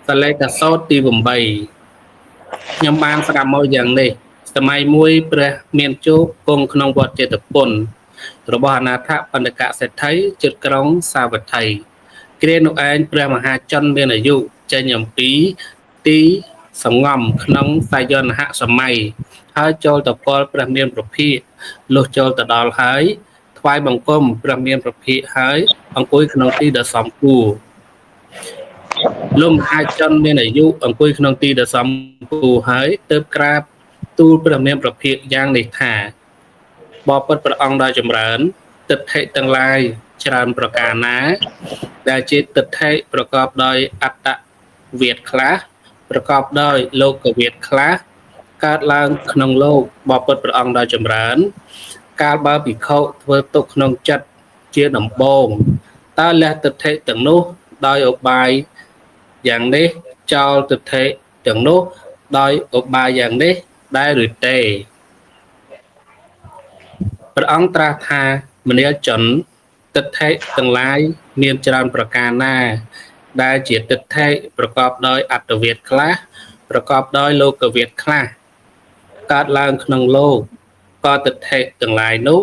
សលេខសោតទី8ខ្ញុំបានស្ដាប់មកយ៉ាងនេះសម័យមួយព្រះមានជោគគង់ក្នុងវត្តចេតពុនរបស់អនាថបណ្ឌកសេដ្ឋីជិតក្រុងសាវត្ថីគ្រានោះឯងព្រះមហាចន្ទមានអាយុចេញអំពីទីសង្ងំក្នុងសាយនហសម័យហើយចូលទៅពលព្រះមានប្រភិលុះចូលទៅដល់ហើយថ្វាយបង្គំព្រះមានប្រភិហើយអង្គុយក្នុងទីដ៏សមគួរលោកមហាជនមានអាយុអង្គុយក្នុងទីដ៏សមគួរហើយទើបក្រាបទូលព្រះមានប្រភិយ៉ាងនេះថាបបិទ្ធព្រះអង្គដ៏ចម្រើនទិដ្ឋិទាំងឡាយច្រើនប្រការណាដែលជាទិដ្ឋិប្រកបដោយអត្តវិទ្យាខ្លះប្រកបដោយលោកវិទ្យាខ្លះកើតឡើងក្នុងលោកបបិទ្ធព្រះអង្គដ៏ចម្រើនកាលបើភិក្ខុធ្វើទុកក្នុងចិត្តជាដំបូងតើលះទិដ្ឋិទាំងនោះដោយឧបាយយ៉ាងនេះចោលទិដ្ឋិទាំងនោះដោយឧបាយយ៉ាងនេះដែរឬទេព្រះអង្គត្រាស់ថាមនាលជនទិដ្ឋិទាំងឡាយមានច្រើនប្រការណាដែលជាទិដ្ឋិប្រកបដោយអត្តវិទ្យាខ្លះប្រកបដោយលោកវិទ្យាខ្លះកើតឡើងក្នុងលោកក៏ទិដ្ឋិទាំងឡាយនោះ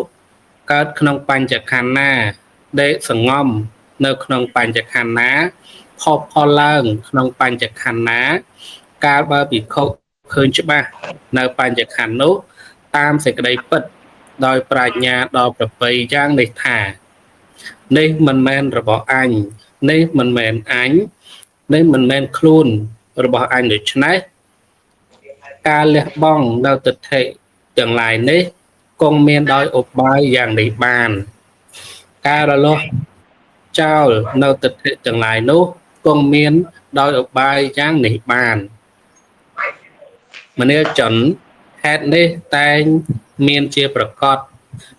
កើតក្នុងបញ្ចខណ្ឌណាដេកសង្ងំនៅក្នុងបញ្ចខណ្ឌណាផុសផលឡើងក្នុងបញ្ចខណ្ឌណាកាលបើភិក្ខុឃើញច្បាស់នៅបញ្ចខណ្ឌនោះតាមសេចក្តីពិតដោយប្រាជ្ញាដ៏ប្រពៃយ៉ាងនេះថានេះមិនមែនរបស់អញនេះមិនមែនអញនេះមិនមែនខ្លួនរបស់អញដូច្នេះការលះបង់នៅទិដ្ឋិទាំងឡាយនេះគង់មានដោយឧបាយយ៉ាងនេះបានការរលាស់ចោលនៅទិដ្ឋិទាំងឡាយនោះគង់មានដោយឧបាយយ៉ាងនេះបានមនាលជនហេតុនេះតែងមានជាប្រកប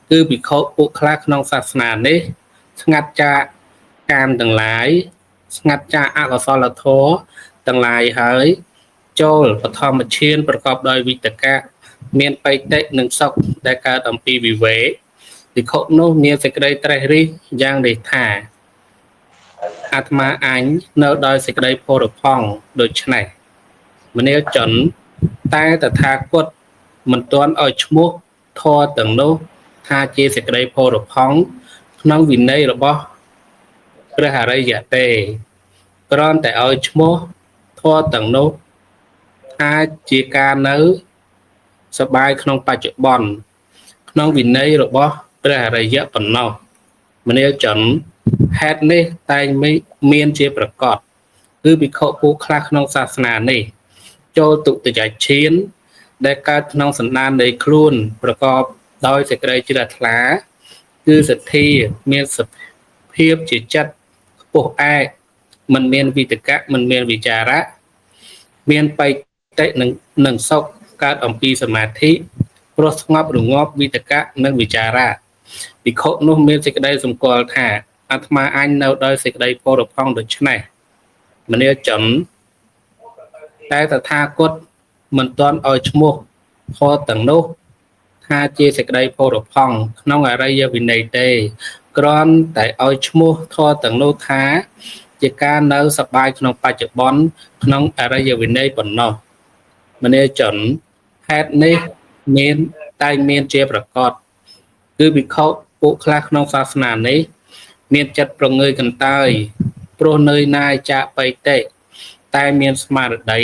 គឺភិក្ខុពួកខ្លះក្នុងសាសនានេះស្ងាត់ចាកកាមទាំងឡាយស្ងាត់ចាកអកុសលធម៌ទាំងឡាយហើយចូលបឋមឈានប្រកបដោយវិតកៈមានបៃតិនិងសុខដែលកើតអំពីវិវេកភិក្ខុនោះមានសេចក្តីត្រេះរិះយ៉ាងនេះថាអាត្មាអញនៅដោយសេចក្តីផូរផង់ដូច្នេះមនាលជនតែតថាគតមិនទាន់ឲ្យឈ្មោះធម៌ទាំងនោះថាជាសេចក្តីផូរផង់ក្នុងវិន័យរបស់ព្រះអរិយទេគ្រាន់តែឲ្យឈ្មោះធម៌ទាំងនោះថាជាការនៅសបាយក្នុងបច្ចុប្បន្នក្នុងវិន័យរបស់ព្រះអរិយប៉ុណ្ណោះមនាលជនហេតុនេះតែងមានជាប្រកបគឺភិក្ខុពួកខ្លះក្នុងសាសនានេះចូលទុតិយឈានដែលកើតក្នុងសន្តាននៃខ្លួនប្រកបដោយសេចក្តីជ្រះថ្លាគឺសទ្ធាមានសភាពជាចិត្តខ្ពស់ឯកមិនមានវិតកៈមិនមានវិចារៈមានបៃតិនិងសុខកើតអំពីសមាធិព្រោះស្ងប់រងាប់វិតកៈនិងវិចារៈភិក្ខុនោះមានសេចក្តីសម្គាល់ថាអាត្មាអញនៅដោយសេចក្តីផូរផង់ដូច្នេះមនាលជនតែតថាគតមិនទាន់ឲ្យឈ្មោះធម៌ទាំងនោះថាជាសេចក្តីផូរផង់ក្នុងអរិយវិន័យទេគ្រាន់តែឲ្យឈ្មោះធម៌ទាំងនោះថាជាការនៅសប្បាយក្នុងបច្ចុប្បន្នក្នុងអរិយវិន័យប៉ុណ្ណោះមនាលជនហេតុនេះតែមានជាប្រកបគឺភិក្ខុពួកខ្លះក្នុងសាសនានេះមានចិត្តប្រងើយកន្តើយព្រោះនឿយណាយចាកបៃតិតែមានស្មារតី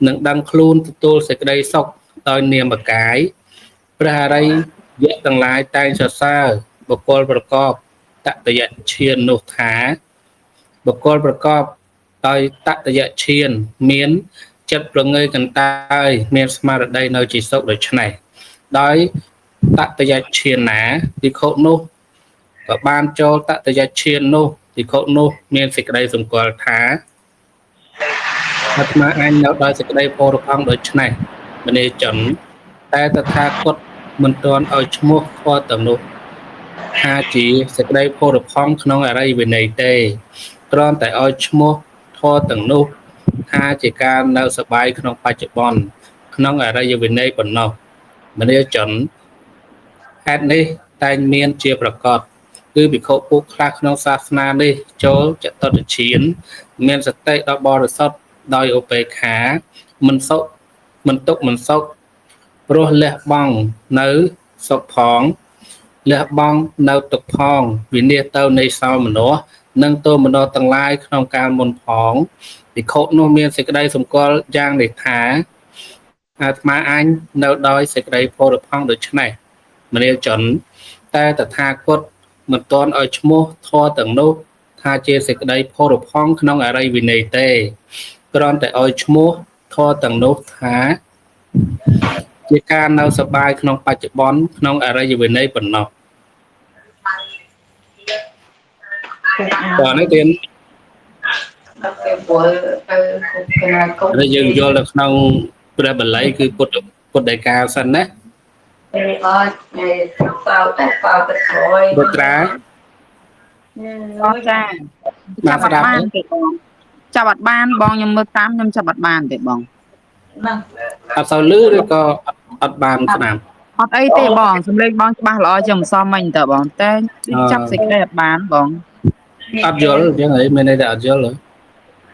នឹងដឹងខ្លួនទទួលសេចក្តីសុខដោយនាមកាយព្រះអរិយទាំងឡាយតែងសរសើរបុគ្គលប្រកបតតយឈាននោះថាបុគ្គលប្រកបដោយតតយឈានមានចិត្តប្រងើយកន្តើយមានស្មារតីនៅជាសុខដូច្នេះដោយតតយឈានណាភិក្ខុនោះក៏បានចូលតតយឈាននោះភិក្ខុនោះមានសេចក្តីសម្គាល់ថាអាត្មាអញនៅដោយសេចក្តីផូរផង់ដូច្នេះមនាលជនតែតថាគតមិនទាន់ឲ្យឈ្មោះធម៌ទាំងនោះថាជាសេចក្តីផូរផង់ក្នុងអរិយវិន័យទេគ្រាន់តែឲ្យឈ្មោះធម៌ទាំងនោះថាជាការនៅសប្បាយក្នុងបច្ចុប្បន្នក្នុងអរិយវិន័យប៉ុណ្ណោះមនាលជនហេតុនេះតែងមានជាប្រកប គឺភិក្ខុពួកខ្លះក្នុងសាសនានេះចូលចតុតឈានមានសតិដល់បរិសុទ្ធដោយឧបេក្ខាមិនសុខមិនទុកមិនសុខព្រោះលះបង់នៅសុខផងលះបង់នៅទុក្ខផងវិនិច្ឆ័យទៅនៃសោមនស្សនិងទោមនស្សទាំងឡាយក្នុងកាលមុនផងភិក្ខុនោះមានសេចក្តីសម្គាល់យ៉ាងនេះថាអាត្មាអញនៅដោយសេចក្តីផរផង់ដូច្នេះមនាលជនតែតថាគតមិនទាន់ឲ្យឈ្មោះធម៌ទាំងនោះថាជាសេចក្តីផរផង់ក្នុងអរិយវិន័យទេគ្រាន់តែឲ្យឈ្មោះធម៌ទាំងនោះថាជាការនៅសប្បាយក្នុងបច្ចុប្បន្នក្នុងអរិយវិន័យប៉ុណ្ណោះតើនេះទៀតយើងយល់នៅក្នុងព្រះបាលីគឺពុទ្ធដីកាសិនណាពុត្រាចាចាប់អត់បានទេបងចាប់អត់បានបងខ្ញុំមើលតាមខ្ញុំចាប់អត់បានទេបងអត់សូវលឺឬក៏អត់បានស្ដាប់អត់អីទេបងសំឡេងបងច្បាស់ល្អជាងម្សិលមិញតើបងតែចាប់សេចក្តីអត់បានបងអត់យល់អញ្ចឹងហីមានន័យថាអត់យល់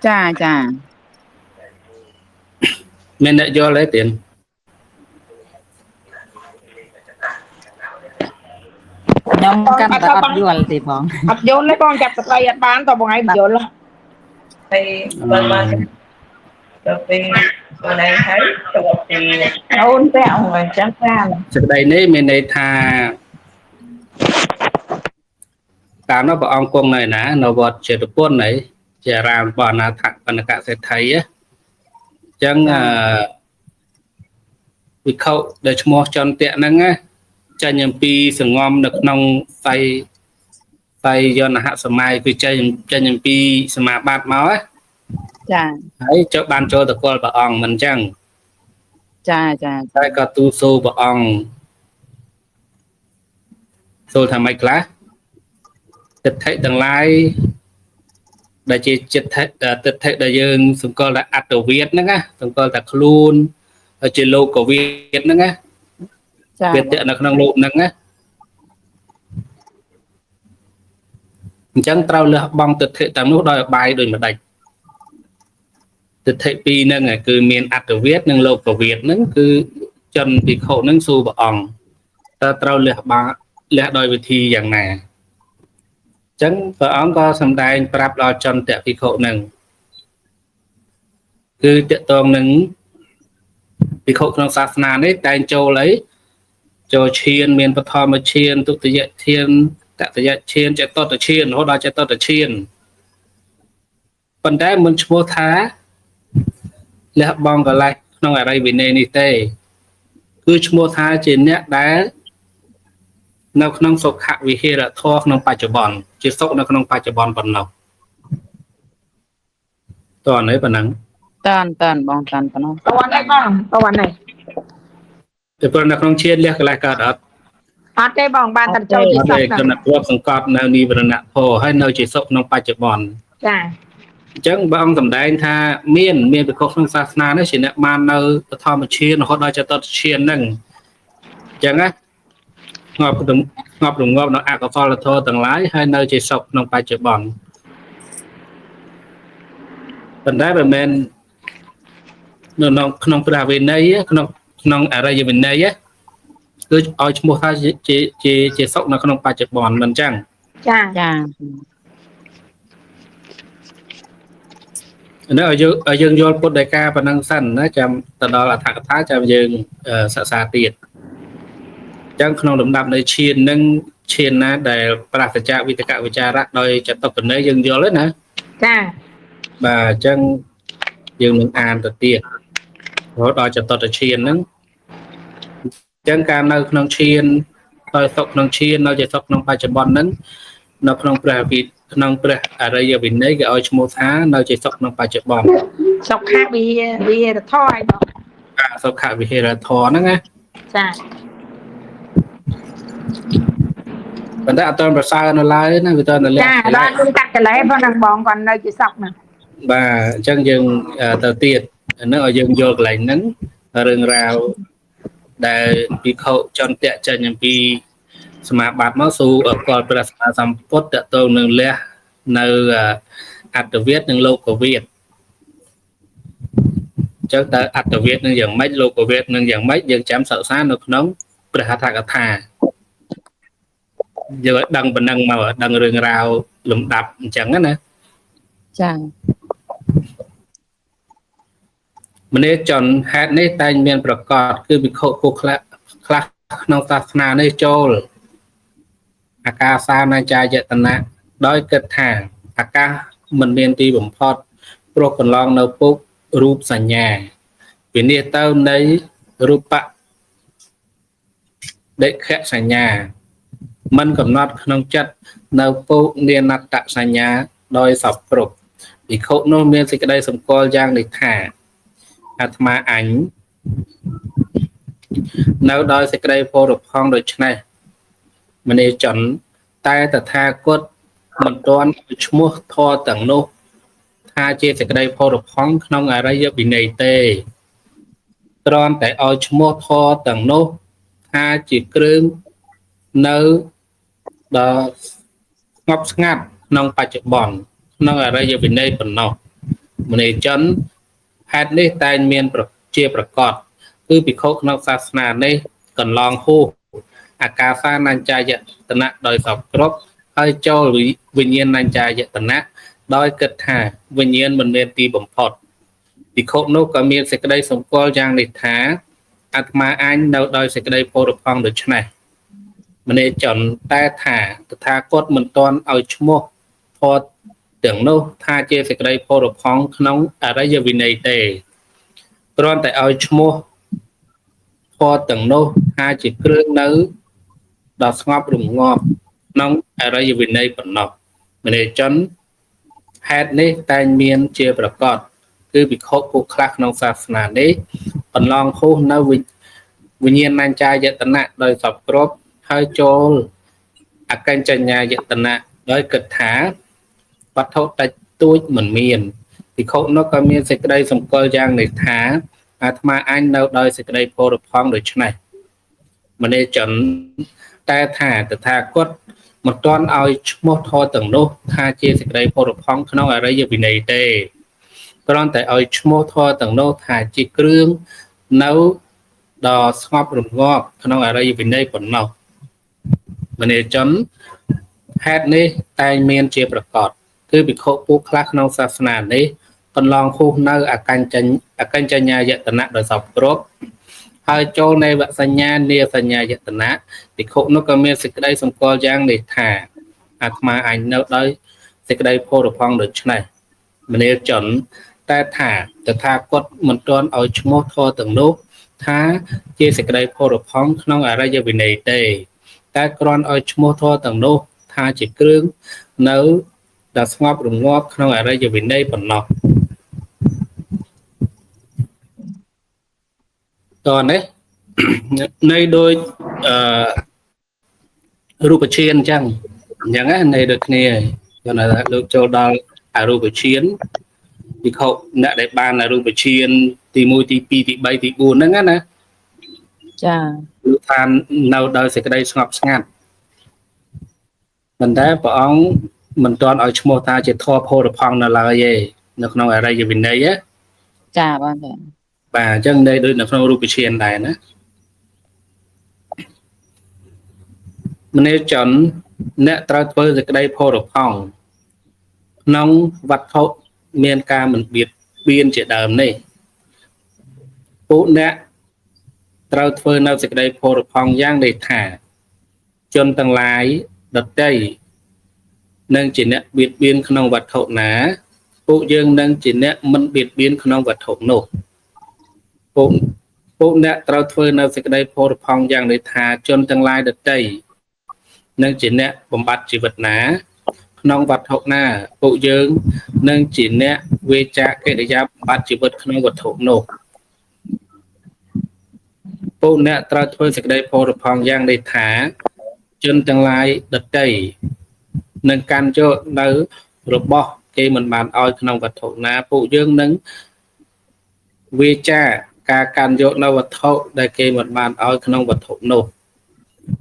ចាចាមានអ្នកយល់ទេទៀតខ្ញុំកាន់តែអត់យល់ទេបងអត់យល់ទេបងចាប់ស្ដីអត់បានតើបងឯងយល់ហើយបើមកទៅពេលបងឯងហើយទៅពីអូនតែអញ្ចឹងតាមសេចក្តីនេះមានន័យថាតាមនោះព្រះអង្គគង់នៅណានៅវត្តចេតពុននៃជាអារាមរបស់អនាថបណ្ឌកសេដ្ឋីអញ្ចឹងវិខុដែលឈ្មោះចន្ទៈហ្នឹងណាចេញអំពីសង្ងំនៅក្នុងសៃយនហសម័យគឺចេញអំពីសមាបត្តិមកចាហើយបានចូលតកលព្រះអង្គមិនអញ្ចឹងចាតែក៏ទូសូព្រះអង្គសូថាម៉េចខ្លះទិដ្ឋិទាំងឡាយដែលជាចិត្តទិដ្ឋិដែលយើងសង្កល់ថាអត្តវិទ្យហ្នឹងណាសង្កល់ថាខ្លួនជាលោកវិទ្យហ្នឹងណាវិទ្យនៅក្នុងលោកហ្នឹងណាអញ្ចឹងត្រូវលះបង់ទិដ្ឋិតាមនោះដោយអបាយដូចម្ដេចទិដ្ឋិពីរហ្នឹងគឺមានអត្តវិទ្យនិងលោកវិទ្យហ្នឹងគឺចិនភិក្ខុហ្នឹងសួរព្រះអង្គតើត្រូវលះដោយវិធីយ៉ាងណាអញ្ចឹងព្រះអង្គក៏សម្ដែងប្រាប់ដល់ចន្ទៈភិក្ខុហ្នឹងគឺតកតងនឹងភិក្ខុក្នុងសាសនានេះតែងចូលអីចូលឈានមានបឋមឈានទុតិយឈានតតិយឈានចតុតឈានរហូតដល់ចតុតឈានប៉ុន្តែមិនឈ្មោះថាលះបង់កលេសក្នុងអរិយវិន័យនេះទេគឺឈ្មោះថាជាអ្នកដែលនៅក្នុងសុខវិហេរធម៌ក្នុងបច្ចុប្បន្នជាសុខនៅក្នុងបច្ចុប្បន្នប៉ុណ្ណោះតើនេះប៉ុណ្ណឹងតានបងតានប៉ុណ្ណោះតើអីបងតើអីតែព្រោះនៅក្នុងឈានលះកលេសកើតអត់ទេបងបានតែចូលជាសុខគណៈគ្រាប់សង្កត់នៅនិវរណៈធម៌ហើយនៅជាសុខក្នុងបច្ចុប្បន្នចាអញ្ចឹងព្រះអង្គសម្ដែងថាមានភិក្ខុក្នុងសាសនានេះជាអ្នកបាននៅបឋមឈានរហូតដល់ចតុតឈានហ្នឹងអញ្ចឹងណាងាប់រងាប់នៅអកុសលធម៌ទាំងឡាយហើយនៅជាសុខក្នុងបច្ចុប្បន្នប៉ុន្តែមិនមែននៅក្នុងព្រះវិន័យក្នុងអរិយវិន័យគឺឲ្យឈ្មោះថាជាសុខនៅក្នុងបច្ចុប្បន្នមិនអញ្ចឹងចានៅឲ្យយើងយល់ពុទ្ធដីកាប៉ុណ្ណឹងសិនណាចាំទៅដល់អត្ថកថាចាំយើងសិក្សាទៀតអញ្ចឹងក្នុងលំដាប់នៃឈាននឹងឈានណាដែលប្រសិទ្ធៈវិតកវិចារៈដោយចតុបន័យយើងយល់ទេណាចាបាទអញ្ចឹងយើងនឹងអានទៅទៀតរហូតដល់ចតុតឈានហ្នឹងអញ្ចឹងការនៅក្នុងឈានដោយសុខក្នុងឈាននៅជាសុខក្នុងបច្ចុប្បន្នហ្នឹងនៅក្នុងព្រះអរិយវិន័យគេឲ្យឈ្មោះថានៅជាសុខក្នុងបច្ចុប្បន្នសុខវិហេរធម៌ឯបងសុខវិហេរធម៌ហ្នឹងណាចាប៉ុន្តែអត់ទាន់ប្រសើរនៅឡើយណាវាទៅនៅចាដល់យើងកាត់កលែប៉ុណ្ណឹងបងគាត់នៅជាសុខហ្នឹងបាទអញ្ចឹងយើងទៅទៀតនៅឲ្យយើងយល់កន្លែងហ្នឹងរឿងរ៉ាវដែលភិក្ខុចន្ទៈចេញអំពី សមាបត្តិមកស៊ូគាល់ព្រះសម្ពុទ្ធតទៅនឹងលះនៅអត្តវិទនិងលោកវិទចឹងតើអត្តវិទនឹងយ៉ាងម៉េចលោកវិទនឹងយ៉ាងម៉េចយើងចាំសិក្សានៅក្នុងព្រះអត្ថកថាយើងឲ្យដឹងប៉ុណ្ណឹងមកដឹងរឿងរ៉ាវលំដាប់អញ្ចឹងណាចា៎មនេចនហេតុនេះតែងមានប្រកបគឺវិខុពុខ្លះក្នុងសាសនានេះចូលអាកាសានចាយតនៈដោយគិតថាអាកាសមិនមានទីបំផុតព្រោះកន្លងនៅពុករូបសញ្ញាវិនិច្ឆ័យទៅនៃរូបៈដេខសញ្ញាមិនកំណត់ក្នុងចិត្តនៅពុនានត្តសញ្ញាដោយសពគ្រប់វិខុនោះមានសេចក្តីសម្គាល់យ៉ាងនេះថាអាត្មាអញនៅដោយសេចក្តីពោរផង់ដូច្នេះមនេចនតែតថាគតមិនទាន់ឈ្មោះធរទាំងនោះថាជាសេចក្តីពោរផង់ក្នុងអរិយវិន័យទេគ្រាន់តែឲ្យឈ្មោះធរទាំងនោះថាជាគ្រឿងនៅដល់ស្ងប់ស្ងាត់ក្នុងបច្ចុប្បន្នក្នុងអរិយវិន័យប៉ុណ្ណោះមនេចនហេតុនេះតែងមានជាប្រកបគឺភិក្ខុក្នុងសាសនានេះកន្លងហួសអាកាសានញ្ចាយតនៈដោយសពគ្រប់ហើយចូលវិញ្ញាណញ្ចាយតនៈដោយគិតថាវិញ្ញាណមិនមានទីបំផុតភិក្ខុនោះក៏មានសេចក្តីសម្គាល់យ៉ាងនេះថាអាត្មាអញនៅដោយសេចក្តីពោរផង់ដូច្នេះមនេចនតែថាតថាគតមិនទាន់ឲ្យឈ្មោះធរទាំងនោះថាជាសេចក្តីពោរផង់ក្នុងអរិយវិន័យទេគ្រាន់តែឲ្យឈ្មោះធរទាំងនោះថាជាគ្រឿងនៅដល់ស្ងប់រងាប់ក្នុងអរិយវិន័យប៉ុណ្ណោះមនេចនហេតុនេះតែងមានជាប្រកបគឺភិក្ខុពួកខ្លះក្នុងសាសនានេះបន្លងហួសនៅវិញ្ញាណញ្ចាយតនៈដោយសពគ្រប់ហើយចូលអកញ្ចញ្ញាយតនៈដោយគិតថាវត្ថុតិចតួចមិនមានភិក្ខុនោះក៏មានសេចក្តីសម្គាល់យ៉ាងនេះថាអាត្មាអញនៅដោយសេចក្តីពោរផង់ដូច្នេះមនេចនតែថាតថាគតមិនទាន់ឲ្យឈ្មោះធរទាំងនោះថាជាសេចក្តីពោរផង់ក្នុងអរិយវិន័យទេគ្រាន់តែឲ្យឈ្មោះធរទាំងនោះថាជាគ្រឿងនៅដ៏ស្ងប់រងាប់ក្នុងអរិយវិន័យប៉ុណ្ណោះមនេចនហេតុនេះតែងមានជាប្រកបគឺភិក្ខុពួកខ្លះក្នុងសាសនានេះកន្លងហួសនៅអកញ្ចញ្ញាយតនៈដោយសពគ្រប់ហើយចូលនៃវសញ្ញានាសញ្ញាយតនៈភិក្ខុនោះក៏មានសេចក្តីសម្គាល់យ៉ាងនេះថាអាត្មាអញនៅដោយសេចក្តីពោរផង់ដូច្នេះមនេចនតែថាតថាគតមិនទាន់ឲ្យឈ្មោះធរទាំងនោះថាជាសេចក្តីពោរផង់ក្នុងអរិយវិន័យទេតែគ្រាន់ឲ្យឈ្មោះធរទាំងនោះថាជាគ្រឿងនៅដែលស្ងប់រងាប់ក្នុងអរិយវិន័យប៉ុណ្ណោះតោះនេះនៃដូចរូបឈានអញ្ចឹងណានៃដូចគ្នាគាត់ថាលោកចូលដល់អរូបឈានវិខុអ្នកដែលបានអរូបឈានទី1ទី2ទី3ទី4ហ្នឹងណាចាគឺថានៅដោយសេចក្តីស្ងប់ស្ងាត់ប៉ុន្តែព្រះអង្គមិនទាន់ឲ្យឈ្មោះថាជាធម៌ផោរផង់នៅឡើយទេនៅក្នុងអរិយវិន័យចាបងចាបាទអញ្ចឹងនៅដូចនៅក្នុងរូបឈានដែរណាមនេចនអ្នកត្រូវធ្វើសេចក្តីផោរផង់ក្នុងវត្ថុមានការមិនបៀតបៀនជាដើមនេះពួកអ្នកត្រូវធ្វើនៅសេចក្តីផោរផង់យ៉ាងនេះថាជនទាំងឡាយដតីនឹងជាអ្នកបៀតបៀនក្នុងវត្ថុណាពួកយើងនឹងជាអ្នកមិនបៀតបៀនក្នុងវត្ថុនោះពួកអ្នកត្រូវធ្វើនៅសេចក្តីផោរផង់យ៉ាងនេះថាជនទាំងឡាយដតីនឹងជាអ្នកបំបត្តិជីវិតណាក្នុងវត្ថុណាពួកយើងនឹងជាអ្នកវេចាកិរិយាបំបត្តិជីវិតក្នុងវត្ថុនោះពួកអ្នកត្រូវធ្វើសេចក្តីផោរផង់យ៉ាងនេះថាជនទាំងឡាយដតីនឹងកាន់យកនៅរបស់គេមិនបានឲ្យក្នុងវត្ថុណាពួកយើងនឹងវាចាការកាន់យកនៅវត្ថុដែលគេមិនបានឲ្យក្នុងវត្ថុនោះ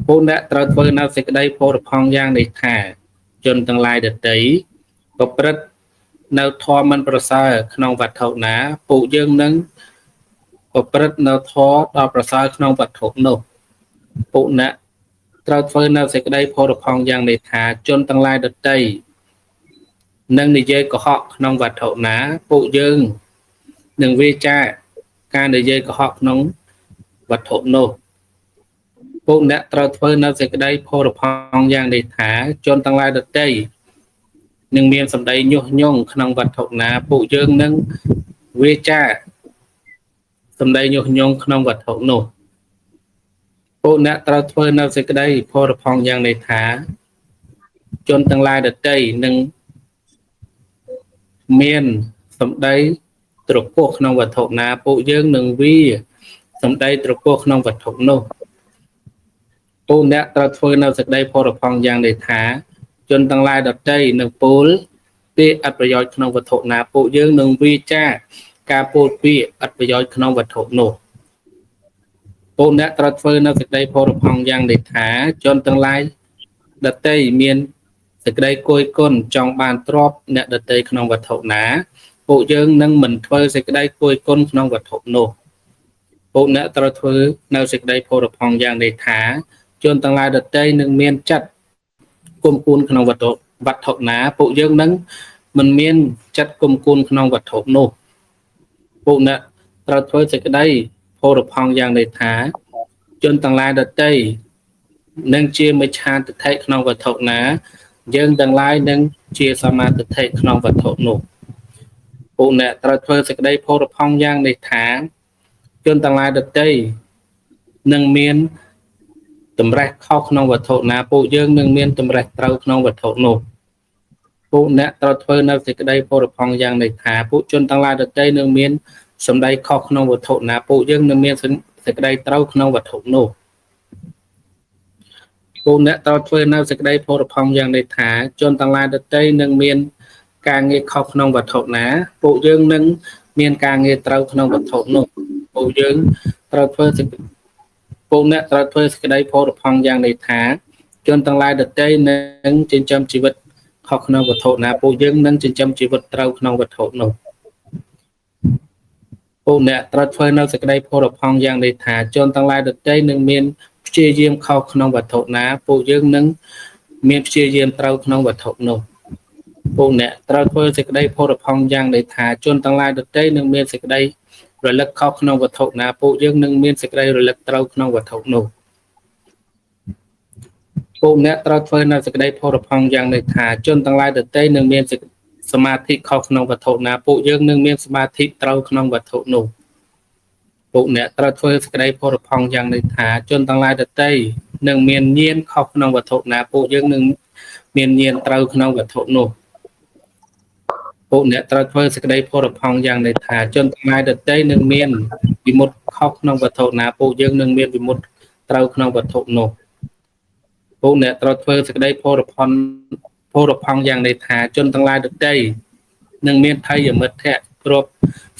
ពួកអ្នកត្រូវធ្វើនៅសេចក្តីផូរផង់យ៉ាងនេះថាជនទាំងឡាយដទៃប្រព្រឹត្តនៅធម៌មិនប្រសើរក្នុងវត្ថុណាពួកយើងនឹងប្រព្រឹត្តនៅធម៌ដ៏ប្រសើរក្នុងវត្ថុនោះពួកអ្នកត្រូវធ្វើនៅសេចក្តីផូរផង់យ៉ាងនេះថាជនទាំងឡាយដទៃនឹងនិយាយកុហកក្នុងវត្ថុណាពួកយើងនឹងវាចាការនិយាយកុហកក្នុងវត្ថុនោះពួកអ្នកត្រូវធ្វើនៅសេចក្តីផូរផង់យ៉ាងនេះថាជនទាំងឡាយដទៃនឹងមានសម្ដីញុះញង់ក្នុងវត្ថុណាពួកយើងនឹងវាចាសម្ដីញុះញង់ក្នុងវត្ថុនោះពួកអ្នកត្រូវធ្វើនៅសេចក្តីផូរផង់យ៉ាងនេះថាជនទាំងឡាយដទៃនឹងមានសម្ដីត្រពោះក្នុងវត្ថុណាពួកយើងនឹងវាសម្ដីត្រពោះក្នុងវត្ថុនោះពួកអ្នកត្រូវធ្វើនៅសេចក្តីផូរផង់យ៉ាងនេះថាជនទាំងឡាយដទៃនឹងពោលពាក្យអត្ថប្រយោជន៍ក្នុងវត្ថុណាពួកយើងនឹងវាចាការពោលពាក្យអត្ថប្រយោជន៍ក្នុងវត្ថុនោះពួកអ្នកត្រូវធ្វើនៅសេចក្តីផូរផង់យ៉ាងនេះថាជនទាំងឡាយដទៃមានសេចក្តីគយគន់ចង់បានទ្រព្យអ្នកដទៃក្នុងវត្ថុណាពួកយើងនឹងមិនធ្វើសេចក្តីគយគន់ក្នុងវត្ថុនោះពួកអ្នកត្រូវធ្វើនៅសេចក្តីផូរផង់យ៉ាងនេះថាជនទាំងឡាយដទៃនឹងមានចិត្តគុំគួនក្នុងវត្ថុណាពួកយើងនឹងមិនមានចិត្តគុំគួនក្នុងវត្ថុនោះពួកអ្នកត្រូវធ្វើសេចក្តីផូរផង់យ៉ាងនេះថាជនទាំងឡាយដទៃនឹងជាមិច្ឆាទិដ្ឋិក្នុងវត្ថុណាយើងទាំងឡាយនឹងជាសមាទិដ្ឋិក្នុងវត្ថុនោះពួកអ្នកត្រូវធ្វើសេចក្តីផូរផង់យ៉ាងនេះថាជនទាំងឡាយដទៃនឹងមានតម្រេះខុសក្នុងវត្ថុណាពួកយើងនឹងមានតម្រេះត្រូវក្នុងវត្ថុនោះពួកអ្នកត្រូវធ្វើនៅសេចក្តីផូរផង់យ៉ាងនេះថាពួកជនទាំងឡាយដទៃនឹងមានសម្ដីខុសក្នុងវត្ថុណាពួកយើងនឹងមានសេចក្តីត្រូវក្នុងវត្ថុនោះពួកអ្នកត្រូវធ្វើនៅសេចក្តីផូរផង់យ៉ាងនេះថាជនទាំងឡាយដទៃនឹងមានការងារខុសក្នុងវត្ថុណាពួកយើងនឹងមានការងារត្រូវក្នុងវត្ថុនោះពួកយើងត្រូវធ្វើពួកអ្នកត្រូវធ្វើសេចក្តីផូរផង់យ៉ាងនេះថាជនទាំងឡាយដទៃនឹងចិញ្ចឹមជីវិតខុសក្នុងវត្ថុណាពួកយើងនឹងចិញ្ចឹមជីវិតត្រូវក្នុងវត្ថុនោះពួកអ្នកត្រូវធ្វើនៅសេចក្តីផូរផង់យ៉ាងនេះថាជនទាំងឡាយដទៃនឹងមានព្យាយាមខុសក្នុងវត្ថុណាពួកយើងនឹងមានព្យាយាមត្រូវក្នុងវត្ថុនោះពួកអ្នកត្រូវធ្វើសេចក្តីផូរផង់យ៉ាងនេះថាជនទាំងឡាយដទៃនឹងមានសេចក្តីរលឹកខុសក្នុងវត្ថុណាពួកយើងនឹងមានសេចក្តីរលឹកត្រូវក្នុងវត្ថុនោះពួកអ្នកត្រូវធ្វើនៅសេចក្តីផូរផង់យ៉ាងនេះថាជនទាំងឡាយដទៃនឹងមានសមាធិខុសក្នុងវត្ថុណាពួកយើងនឹងមានសមាធិត្រូវក្នុងវត្ថុនោះពួកអ្នកត្រូវធ្វើសេចក្តីផូរផង់យ៉ាងនេះថាជនទាំងឡាយដទៃនឹងមានញាណខុសក្នុងវត្ថុណាពួកយើងនឹងមានញាណត្រូវក្នុងវត្ថុនោះពួកអ្នកត្រូវធ្វើសេចក្តីផូរផង់យ៉ាងនេះថាជនទាំងឡាយដទៃនឹងមានវិមុតខុសក្នុងវត្ថុណាពួកយើងនឹងមានវិមុតត្រូវក្នុងវត្ថុនោះពួកអ្នកត្រូវធ្វើសេចក្តីផូរផង់យ៉ាងនេះថាជនទាំងឡាយដទៃនឹងមានថយមិត្តៈគ្រប់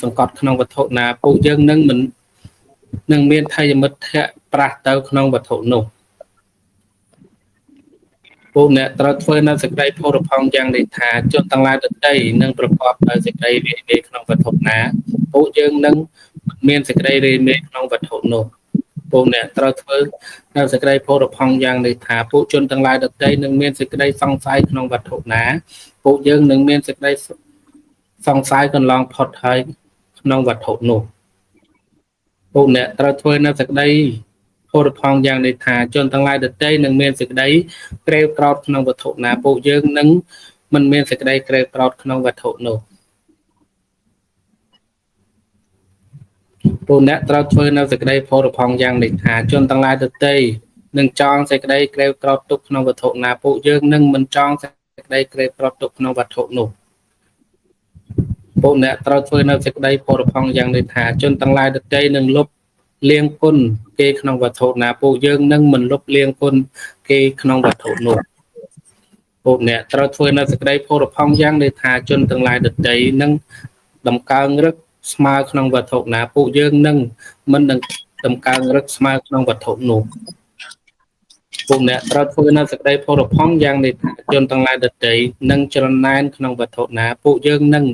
សង្កត់ក្នុងវត្ថុណាពួកយើងនឹងមិននឹងមានថយមិត្តៈប្រះទៅក្នុងវត្ថុនោះពួកអ្នកត្រូវធ្វើនៅសេចក្តីផូរផង់យ៉ាងនេះថាជនទាំងឡាយដទៃនឹងប្រកបដោយសេចក្តីរាយមាយក្នុងវត្ថុណាពួកយើងនឹងមានសេចក្តីរាយមាយក្នុងវត្ថុនោះពួកអ្នកត្រូវធ្វើនៅសេចក្តីផូរផង់យ៉ាងនេះថាពួកជនទាំងឡាយដទៃនឹងមានសេចក្តីសង្ស័យក្នុងវត្ថុណាពួកយើងនឹងមានសេចក្តីសង្ស័យកន្លងផុតហើយក្នុងវត្ថុនោះពួកអ្នកត្រូវធ្វើនៅសេចក្តីផូរផង់យ៉ាងនេះថាជនទាំងឡាយដទៃនឹងមានសេចក្តីក្រេវក្រោធក្នុងវត្ថុណាពួកយើងនឹងមិនមានសេចក្តីក្រេវក្រោធក្នុងវត្ថុនោះពួកអ្នកត្រូវធ្វើនៅសេចក្តីផូរផង់យ៉ាងនេះថាជនទាំងឡាយដទៃនឹងចងសេចក្តីក្រេវក្រោធទុកក្នុងវត្ថុណាពួកយើងនឹងមិនចងសេចក្តីក្រេវក្រោធទុកក្នុងវត្ថុនោះពួកអ្នកត្រូវធ្វើនៅសេចក្តីផូរផង់យ៉ាងនេះថាជនទាំងឡាយដទៃនឹងលុបលាងគុណគេក្នុងវត្ថុណាពួកយើងនឹងមិនលុបលាងគុណគេក្នុងវត្ថុនោះពួកអ្នកត្រូវធ្វើនៅសេចក្តីផូរផង់យ៉ាងនេះថាជនទាំងឡាយដទៃនឹងដំកើងរឹកស្មើក្នុងវត្ថុណាពួកយើងនឹងមិនដំកើងរឹកស្មើក្នុងវត្ថុនោះ ពួកអ្នកត្រូវធ្វើនៅសេចក្តីផុសផង់យ៉ាងនេះថាជនទាំងឡាយដទៃនឹងច្រណែនក្នុងវត្ថុណាពួកយើងនឹង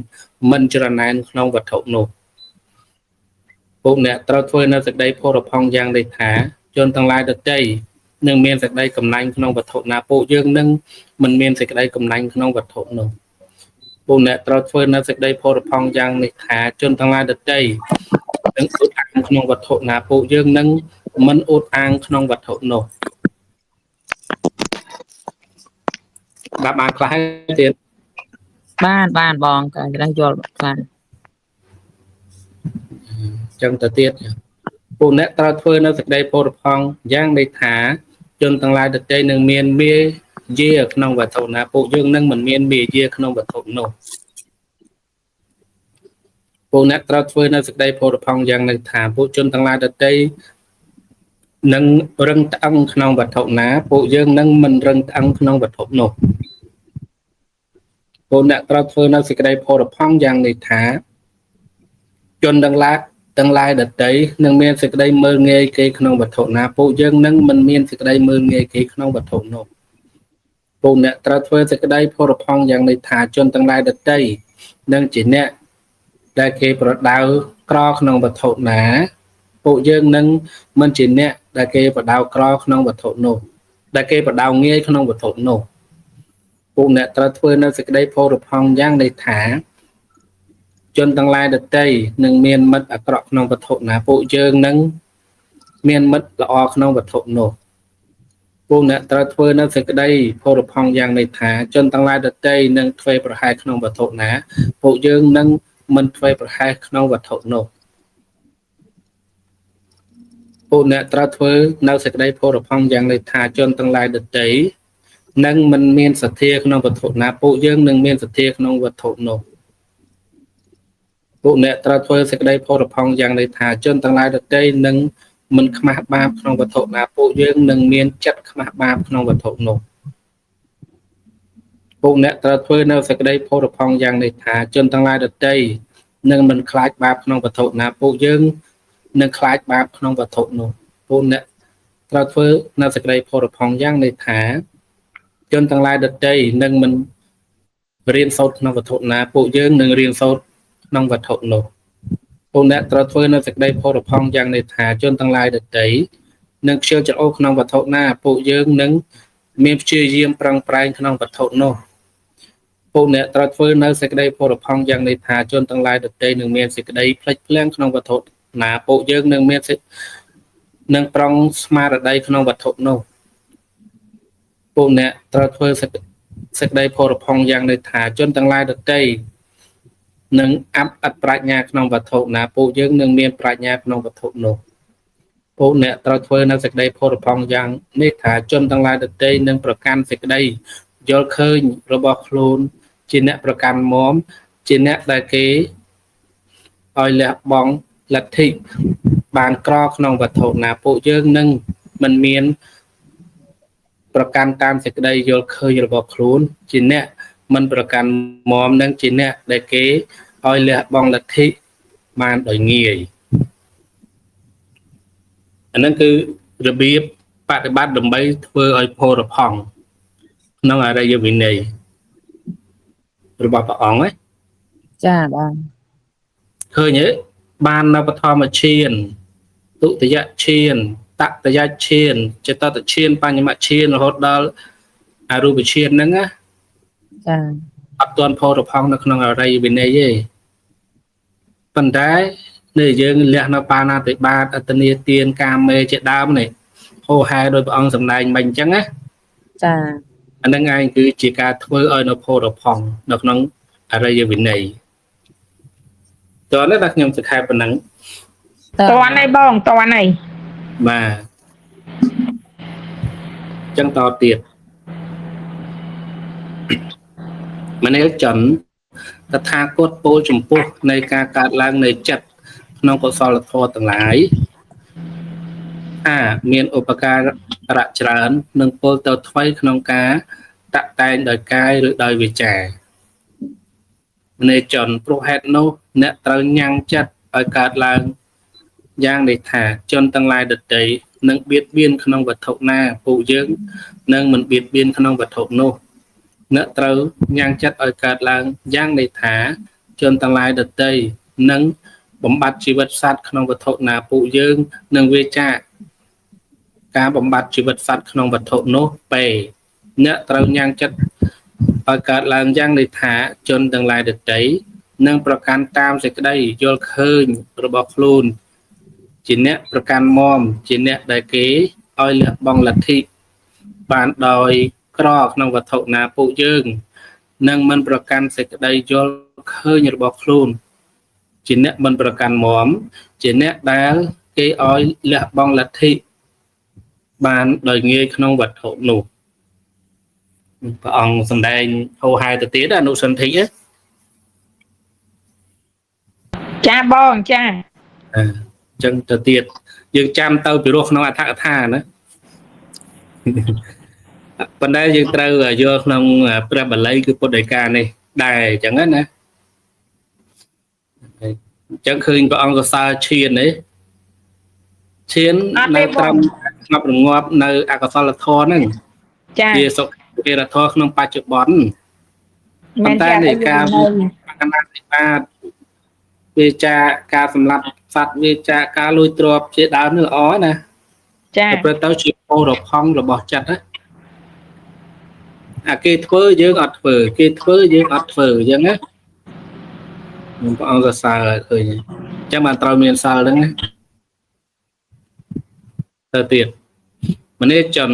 មិនច្រណែនក្នុងវត្ថុនោះពួកអ្នកត្រូវធ្វើនៅសេចក្តីផុសផង់យ៉ាងនេះថាជនទាំងឡាយដទៃនឹងមានសេចក្តីកំណាញ់ក្នុងវត្ថុណាពួកយើងនឹងមិនមានសេចក្តីកំណាញ់ក្នុងវត្ថុនោះពួកអ្នកត្រូវធ្វើនៅសេចក្តីផុសផង់យ៉ាងនេះថាជនទាំងឡាយដទៃនឹងអួតអាងក្នុងវត្ថុណាពួកយើងនឹងមិនអួតអាងក្នុងវត្ថុនោះបាទបានខ្លះទៀតបានបងក៏ដឹងយល់ខ្លះចឹងទៅទៀតពួកអ្នកត្រូវធ្វើនៅសេចក្តីផុសផង់យ៉ាងនេះថាជនទាំងឡាយដទៃនឹងមានមាយាក្នុងវត្ថុណាពួកយើងនឹងមិនមានមាយាក្នុងវត្ថុនោះពួកអ្នកត្រូវធ្វើនៅសេចក្តីផុសផង់យ៉ាងនេះថាពួកជនទាំងឡាយដទៃនឹងរឹងត្អឹងក្នុងវត្ថុណាពួកយើងនឹងមិនរឹងត្អឹងក្នុងវត្ថុនោះពួកអ្នកត្រូវធ្វើនៅសេចក្តីផុសផង់យ៉ាងនេះថាជនទាំងឡាយដទៃនឹងមានសេចក្តីមើលងាយគេក្នុងវត្ថុណាពួកយើងនឹងមិនមានសេចក្តីមើលងាយគេក្នុងវត្ថុនោះពួកអ្នកត្រូវធ្វើសេចក្តីផុសផង់យ៉ាងនេះថាជនទាំងឡាយដទៃនឹងជាអ្នកដែលគេប្រដៅក្រក្នុងវត្ថុណាពួកយើងនឹងមិនជាអ្នកដែលគេប្រដៅក្រក្នុងវត្ថុនោះដែលគេប្រដៅងាយក្នុងវត្ថុនោះពួកអ្នកត្រូវធ្វើនៅសេចក្តីផុសផង់យ៉ាងនេះថាជនទាំងឡាយដទៃនឹងមានមិត្តអាក្រក់ក្នុងវត្ថុណាពួកយើងនឹងមានមិត្តល្អក្នុងវត្ថុនោះពួកអ្នកត្រូវធ្វើនៅសេចក្តីផុសផង់យ៉ាងនេះថាជនទាំងឡាយដទៃនឹងធ្វេសប្រហែសក្នុងវត្ថុណាពួកយើងនឹងមិនធ្វេសប្រហែសក្នុងវត្ថុនោះពួកអ្នកត្រូវធ្វើនៅសេចក្តីផុសផង់យ៉ាងនេះថាជនទាំងឡាយដទៃនឹងមិនមានសទ្ធាក្នុងវត្ថុណាពួកយើងនឹងមានសទ្ធាក្នុងវត្ថុនោះពួកអ្នកត្រូវធ្វើសេចក្តីផុសផង់យ៉ាងនេះថាជនទាំងឡាយដទៃនឹងមិនខ្មាស់បាបក្នុងវត្ថុណាពួកយើងនឹងមានចិត្តខ្មាស់បាបក្នុងវត្ថុនោះពួកអ្នកត្រូវធ្វើនៅសេចក្តីផុសផង់យ៉ាងនេះថាជនទាំងឡាយដទៃនឹងមិនខ្លាចបាបក្នុងវត្ថុណាពួកយើងនឹងខ្លាចបាបក្នុងវត្ថុនោះពួកអ្នកត្រូវធ្វើនៅសេចក្តីផុសផង់យ៉ាងនេះថាជនទាំងឡាយដទៃនឹងមិនរៀនសូត្រក្នុងវត្ថុណាពួកយើងនឹងរៀនសូត្រក្នុងវត្ថុនោះពួកអ្នកត្រូវធ្វើនៅសេចក្តីផុសផង់យ៉ាងនេះថាជនទាំងឡាយដទៃនឹងខ្ជិលច្រអូសក្នុងវត្ថុណាពួកយើងនឹងមានព្យាយាមប្រឹងប្រែងក្នុងវត្ថុនោះពួកអ្នកត្រូវធ្វើនៅសេចក្តីផុសផង់យ៉ាងនេះថាជនទាំងឡាយដទៃនឹងមានសេចក្តីភ្លេចភ្លាំងក្នុងវត្ថុណាពួកយើងនឹងមាននឹងប្រងស្មារតីក្នុងវត្ថុនោះពួកអ្នកត្រូវធ្វើសេចក្តីផុសផង់យ៉ាងនេះថាជនទាំងឡាយដទៃនឹងអត្តប្រាជ្ញាក្នុងវត្ថុណាពួកយើងនឹងមានប្រាជ្ញាក្នុងវត្ថុនោះពួកអ្នកត្រូវធ្វើនៅសេចក្តីផុសផង់យ៉ាងនេះថាជនទាំងឡាយដទៃនឹងប្រកាន់សេចក្តីយល់ឃើញរបស់ខ្លួនជាអ្នកប្រកាន់មមជាអ្នកដែលគេឲ្យលះបង់លទ្ធិបានក្រក្នុងវត្ថុណាពួកយើងនឹងមិនមានប្រកាន់តាមសេចក្តីយល់ឃើញរបស់ខ្លួនជាអ្នកមិនប្រកាន់មមនឹងជាអ្នកដែលគេឲ្យលះបង់លទ្ធិបានដោយងាយអានឹងគឺរបៀបបប្រតិបត្តិដើម្បីធ្វើឲ្យផុសផង់ក្នុងអរិយវិន័យរបស់ព្រះអង្គណាចាបងឃើញទេបាននៅបឋមឈានទុតិយឈានតតយឈានចតតឈានបញ្ញមឈានរហូតដល់អរូបឈានហ្នឹងណាចាអត់ទាន់ផុសផង់នៅក្នុងអរិយវិន័យទេប៉ុន្តែនេះយើងលះនៅបាណាតិបាតអតនីទានកាមេជាដើមនេះហោហែដោយព្រះអង្គសម្ដែងមិញអញ្ចឹងណាចាអានឹងឯងគឺជាការធ្វើឲ្យនៅផុសផង់នៅក្នុងអរិយវិន័យតើនេះដល់ខ្ញុំសង្ខេបប៉ុណ្ណឹងតើណៃបងតើណៃបាទចឹងតទៀតមនាលចន្ទតថាគតពោលចំពោះនៃការកើតឡើងនៃចិត្តក្នុងកុសលធម៌ទាំងឡាយមានឧបការៈច្រើននិងពោលទៅថ្មីក្នុងការតាក់តែងដោយកាយឬដោយវាចាមនាលចន្ទព្រោះហេតុនោះអ្នកត្រូវញ៉ាំងចិត្តឲ្យកើតឡើងយ៉ាងនេះថាជនទាំងឡាយដទៃ នឹងបៀតបៀនក្នុងវត្ថុណាពួកយើងនឹងមិនបៀតបៀនក្នុងវត្ថុនោះអ្នកត្រូវញ៉ាំងចិត្តឲ្យកើតឡើងយ៉ាងន័យថាជនទាំងឡាយដទៃនឹងបំបត្តិជីវិតសត្វក្នុងវត្ថុណាពួកយើងនឹងវាចាការបំបត្តិជីវិតសត្វក្នុងវត្ថុនោះពេលអ្នកត្រូវញ៉ាំងចិត្តឲ្យកើតឡើងយ៉ាងន័យថាជនទាំងឡាយដទៃនឹងប្រកាន់តាមសេចក្តីយល់ឃើញរបស់ខ្លួនជាអ្នកប្រកាន់មមជាអ្នកដែលគេឲ្យលះបង់លទ្ធិបានដោយក្រក្នុងវត្ថុណាពួកយើងនឹងមិនប្រកាន់សេចក្តីយល់ឃើញរបស់ខ្លួនជាអ្នកមិនប្រកាន់មមជាអ្នកដែលគេឲ្យលះបង់លទ្ធិបានដោយងាយក្នុងវត្ថុនោះព្រះអង្គសម្ដែងហោហែទៅទៀតអនុសន្ធិចាបងចាអញ្ចឹងទៅទៀតយើងចាំទៅពីរោះក្នុងអត្ថកថាណាប៉ុន្តែយើងត្រូវយល់ក្នុងព្រះបាលីគឺពុទ្ធដីកានេះដែរអញ្ចឹងណាអញ្ចឹងឃើញព្រះអង្គសរសើរឈាននេះឈាននៅត្រឹមស្ងប់រងាប់នៅអកុសលធម៌ហ្នឹងជាសុខវិរធម៌ក្នុងបច្ចុប្បន្នប៉ុន្តែនៃការបកណ្ដាលនិបាតវាចាការសម្លាប់សត្វវាចាការលួចទ្រព្យជាដើមនេះល្អណាចាព្រោះទៅជាពរផង់របស់ចិត្តណាអាគេធ្វើយើងអត់ធ្វើគេធ្វើយើងអត់ធ្វើអញ្ចឹងណាព្រះអង្គសរសើរឃើញអញ្ចឹងបានត្រូវមានសិលហ្នឹងណាទៅទៀតមនេជន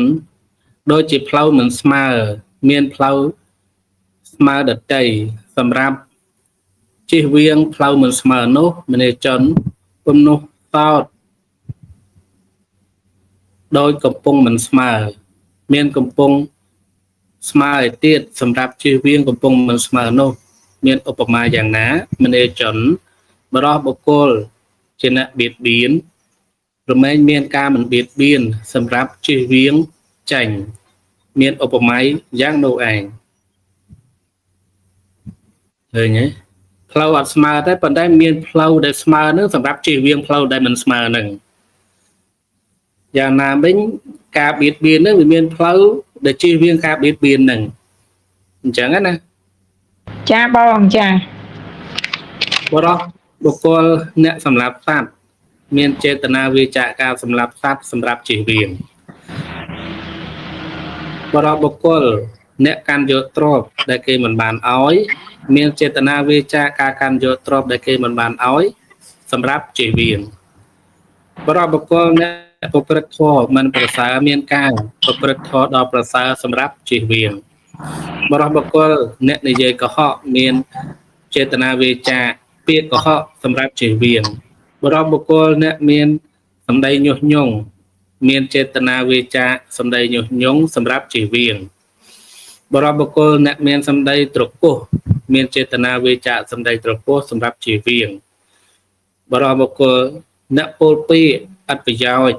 ដូចជាផ្លូវមិនស្មើមានផ្លូវស្មើដតីសម្រាប់ជិះវៀងផ្លូវមិនស្មើនោះមនេជនពំនោះតោតដោយកំពុងមិនស្មើមានកំពុងស្មើឲ្យទៀតសម្រាប់ជិះវៀងកំពុងមិនស្មើនោះមានឧបមាយ៉ាងណាមនេជនបរោះបុគ្គលជាអ្នកបៀតបៀនរមែងមានការមិនបៀតបៀនសម្រាប់ជិះវៀងចាញ់មានឧបមាយ៉ាងនោះឯងឃើញទេផ្លូវអត់ស្មើតែប៉ុន្តែមានផ្លូវដែលស្មើនឹងសម្រាប់ជិះវៀងផ្លូវដែលមិនស្មើនឹងយ៉ាងណាវិញការបៀតបៀននឹងវាមានផ្លូវដែលជិះវៀងការបៀតបៀននឹងអញ្ចឹងណាចាបងចាបរោះបុគ្គលអ្នកសម្លាប់សត្វមានចេតនាវាចាការសម្លាប់សត្វសម្រាប់ជិះវៀងបរោះបុគ្គលអ្នកកាន់យកទ្រព្យដែលគេមិនបានឲ្យមានចេតនាវាចាការកាន់យកទ្រព្យដែលគេមិនបានឲ្យសម្រាប់ជិះវៀងបរោះបុគ្គលអ្នកប្រព្រឹត្តធម៌មិនប្រសើរមានការប្រព្រឹត្តធម៌ដល់ប្រសើរសម្រាប់ជិះវៀងបរោះបុគ្គលអ្នកនិយាយកុហកមានចេតនាវាចាពាក្យកុហកសម្រាប់ជិះវៀងបរោះបុគ្គលអ្នកមានសម្ដីញុះញង់មានចេតនាវាចាសម្ដីញុះញង់សម្រាប់ជិះវៀងបរោះបុគ្គលអ្នកមានសម្ដីត្រគោះមានចេតនាវាចាសម្ដីត្រគោះសម្រាប់ជិះវៀងបរោះបុគ្គលអ្នកពោលពាក្យអត្ថប្រយោជន៍